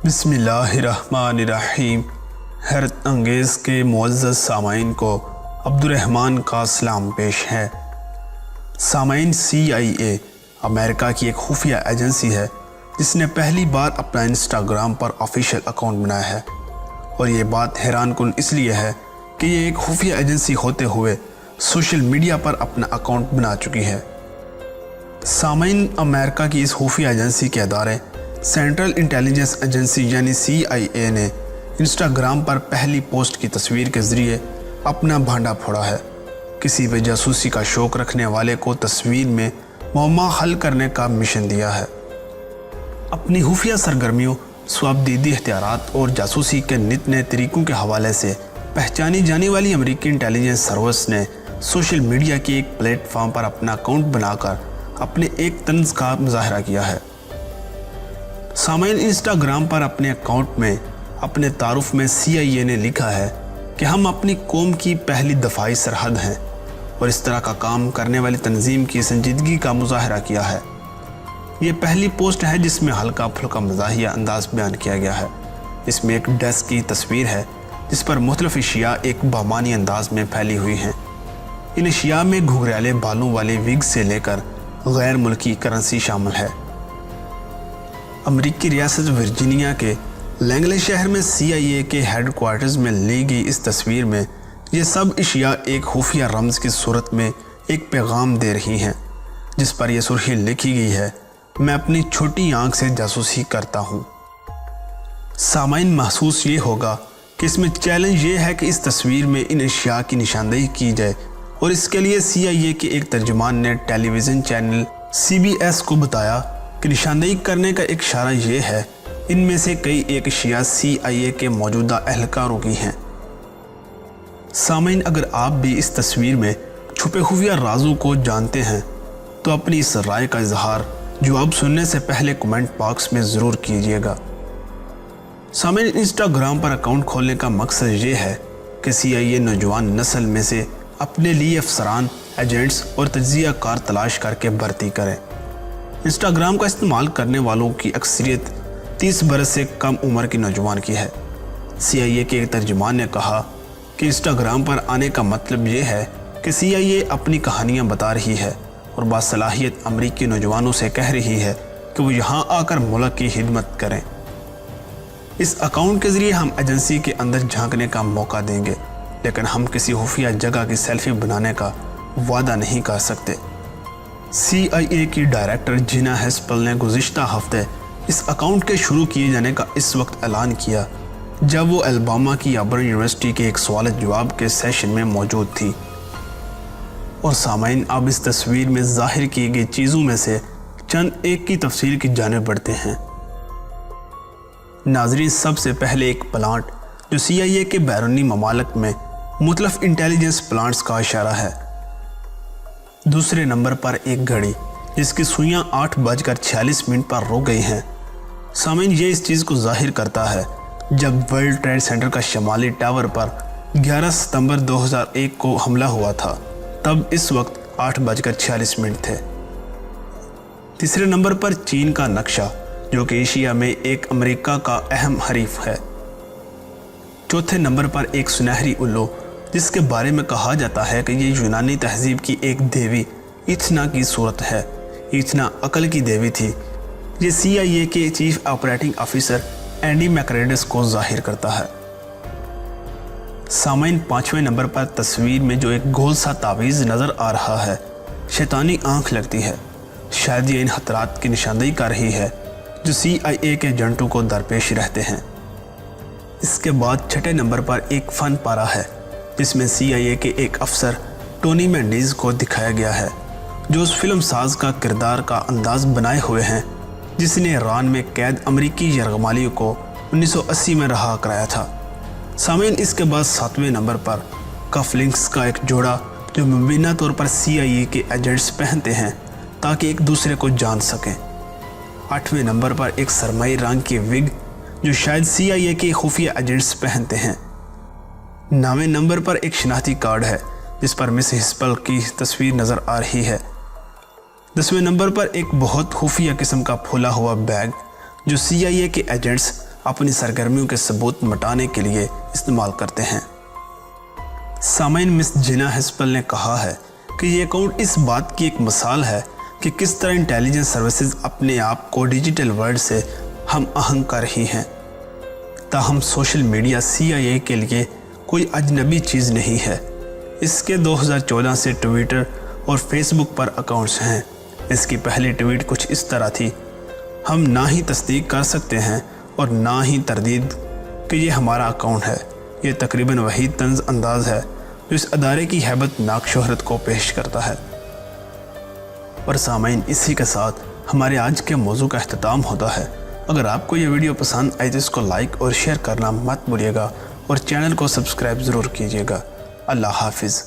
बिस्मिल्लाहिर्रहमानिर्रहीम। हैरत अंगेज़ के मुअज़्ज़ज़ सामाईन को अब्दुर्रहमान का सलाम पेश है। सामाईन, CIA अमेरिका की एक खुफिया एजेंसी है जिसने पहली बार अपना इंस्टाग्राम पर ऑफिशियल अकाउंट बनाया है। और ये बात हैरान कुन इसलिए है कि ये एक खुफिया एजेंसी होते हुए सोशल मीडिया पर अपना अकाउंट बना चुकी है। सामाईन, अमेरिका की इस खुफिया एजेंसी के अदारे सेंट्रल इंटेलिजेंस एजेंसी यानी CIA ने इंस्टाग्राम पर पहली पोस्ट की तस्वीर के ज़रिए अपना भांडा फोड़ा है। किसी भी जासूसी का शौक़ रखने वाले को तस्वीर में मुअम्मा हल करने का मिशन दिया है। अपनी खुफिया सरगर्मियों, स्वाबदीदी इख्तियारात और जासूसी के नित नए तरीक़ों के हवाले से पहचानी जाने वाली अमेरिकी इंटेलिजेंस सर्विस ने सोशल मीडिया के एक प्लेटफॉर्म पर अपना अकाउंट बनाकर अपने एक तंज़ का मुज़ाहरा किया है। सामाईन, इंस्टाग्राम पर अपने अकाउंट में अपने तारुफ में CIA ने लिखा है कि हम अपनी कौम की पहली दफाई सरहद हैं और इस तरह का काम करने वाली तंजीम की संजीदगी का मुज़ाहरा किया है। ये पहली पोस्ट है जिसमें हल्का फुल्का मज़ाहिया अंदाज बयान किया गया है। इसमें एक डेस्क की तस्वीर है जिस पर मुख्तलिफ अशिया एक बामानी अंदाज में फैली हुई हैं। इन अशिया में घुघराले बालों वाले विग से लेकर गैर मुल्की करेंसी शामिल है। अमेरिकी रियासत वर्जीनिया के लैंगले शहर में CIA के हेडक्वार्टर्स में ली गई इस तस्वीर में ये सब अशिया एक खुफिया रमज़ की सूरत में एक पैगाम दे रही हैं, जिस पर यह सुर्खी लिखी गई है, मैं अपनी छोटी आंख से जासूसी करता हूँ। सामाईन, महसूस ये होगा कि इसमें चैलेंज ये है कि इस तस्वीर में इन अशिया की निशानदेही की जाए और इसके लिए CIA के एक तर्जुमान ने टेलीविज़न चैनल CBS को बताया कि निशानदेही करने का एक इशारा ये है, इनमें से कई एक अशिया CIA के मौजूदा एहलकारों की हैं। सामाईन, अगर आप भी इस तस्वीर में छुपे खुफिया राजों को जानते हैं तो अपनी इस राय का इजहार जवाब सुनने से पहले कमेंट बॉक्स में ज़रूर कीजिएगा। सामाईन, इंस्टाग्राम पर अकाउंट खोलने का मकसद ये है कि CIA नौजवान नस्ल में से अपने लिए अफसरान, एजेंट्स और तज्जिया कार तलाश करके भर्ती करें। इंस्टाग्राम का इस्तेमाल करने वालों की अक्सरियत 30 बरस से कम उम्र की नौजवान की है। CIA के एक तर्जुमान ने कहा कि इंस्टाग्राम पर आने का मतलब ये है कि CIA अपनी कहानियाँ बता रही है और बासलाहियत अमरीकी नौजवानों से कह रही है कि वो यहाँ आकर मुल्क की खिदमत करें। इस अकाउंट के ज़रिए हम एजेंसी के अंदर झांकने का मौका देंगे, लेकिन हम किसी खुफिया जगह की सेल्फी बनाने का वादा नहीं कर सकते। CIA की डायरेक्टर जिना हेस्पल ने गुज़िश्ता हफ्ते इस अकाउंट के शुरू किए जाने का इस वक्त ऐलान किया जब वो अल्बामा की ऑबर्न यूनिवर्सिटी के एक सवाल जवाब के सेशन में मौजूद थी। और सामाईन, अब इस तस्वीर में ज़ाहिर की गई चीज़ों में से चंद एक की तफसील की जानिब बढ़ते हैं। नाज़रीन, सबसे पहले एक प्लांट जो CIA के बैरूनी ममालिक में मुख्तलिफ इंटेलिजेंस प्लांट्स का इशारा है। दूसरे नंबर पर एक घड़ी जिसकी सुइयां 8:46 पर रुक गई हैं। सामाईन, ये इस चीज़ को जाहिर करता है जब वर्ल्ड ट्रेड सेंटर का शमाली टावर पर 11 सितंबर 2001 को हमला हुआ था, तब इस वक्त 8:46 थे। तीसरे नंबर पर चीन का नक्शा जो कि एशिया में एक अमेरिका का अहम हरीफ है। चौथे नंबर पर एक सुनहरी उल्लू जिसके बारे में कहा जाता है कि ये यूनानी तहजीब की एक देवी इथना की सूरत है। इथना अकल की देवी थी। ये CIA के चीफ ऑपरेटिंग ऑफिसर एंडी मैकरेडिस को जाहिर करता है। सामाईन, पाँचवें नंबर पर तस्वीर में जो एक गोल सा तावीज़ नज़र आ रहा है, शैतानी आंख लगती है। शायद ये इन खतरात की निशानदेही कर रही है जो CIA के एजेंटों को दरपेश रहते हैं। इसके बाद छठे नंबर पर एक फ़न पारा है जिसमें CIA के एक अफसर टोनी मेंडिस को दिखाया गया है जो उस फिल्म साज का किरदार का अंदाज बनाए हुए हैं जिसने ईरान में कैद अमरीकी यरगमालियों को 1980 में रहा कराया था। सामीन, इसके बाद 7वें नंबर पर कफलिंग्स का एक जोड़ा जो मुबीना तौर पर CIA के एजेंट्स पहनते हैं ताकि एक दूसरे को जान सकें। 8वें नंबर पर एक सरमाई रंग की विग जो शायद CIA के खुफिया एजेंट्स पहनते हैं। 9वें नंबर पर एक शनाख्ती कार्ड है जिस पर मिस हिस्पल की तस्वीर नज़र आ रही है। 10वें नंबर पर एक बहुत खुफिया किस्म का फूला हुआ बैग जो CIA के एजेंट्स اپنی سرگرمیوں کے ثبوت مٹانے کے لیے استعمال کرتے ہیں۔ سامعین، مس جینا ہسپل نے کہا ہے کہ یہ اکاؤنٹ اس بات کی ایک مثال ہے کہ کس طرح انٹیلیجنس سروسز اپنے آپ کو ڈیجیٹل ورلڈ سے ہم آہنگ کر رہی ہیں۔ تاہم سوشل میڈیا CIA کے لیے کوئی اجنبی چیز نہیں ہے۔ اس کے 2014 سے ٹویٹر اور فیس بک پر اکاؤنٹس ہیں۔ اس کی پہلی ٹویٹ کچھ اس طرح تھی: ہم نہ ہی تصدیق کر سکتے ہیں اور نہ ہی تردید کہ یہ ہمارا اکاؤنٹ ہے۔ یہ تقریباً وہی طنز انداز ہے جو اس ادارے کی ہیبت ناک شہرت کو پیش کرتا ہے۔ اور سامعین، اسی کے ساتھ ہمارے آج کے موضوع کا اختتام ہوتا ہے۔ اگر آپ کو یہ ویڈیو پسند آئی تو اس کو لائک اور شیئر کرنا مت بھولیے گا اور چینل کو سبسکرائب ضرور کیجیے گا۔ اللہ حافظ۔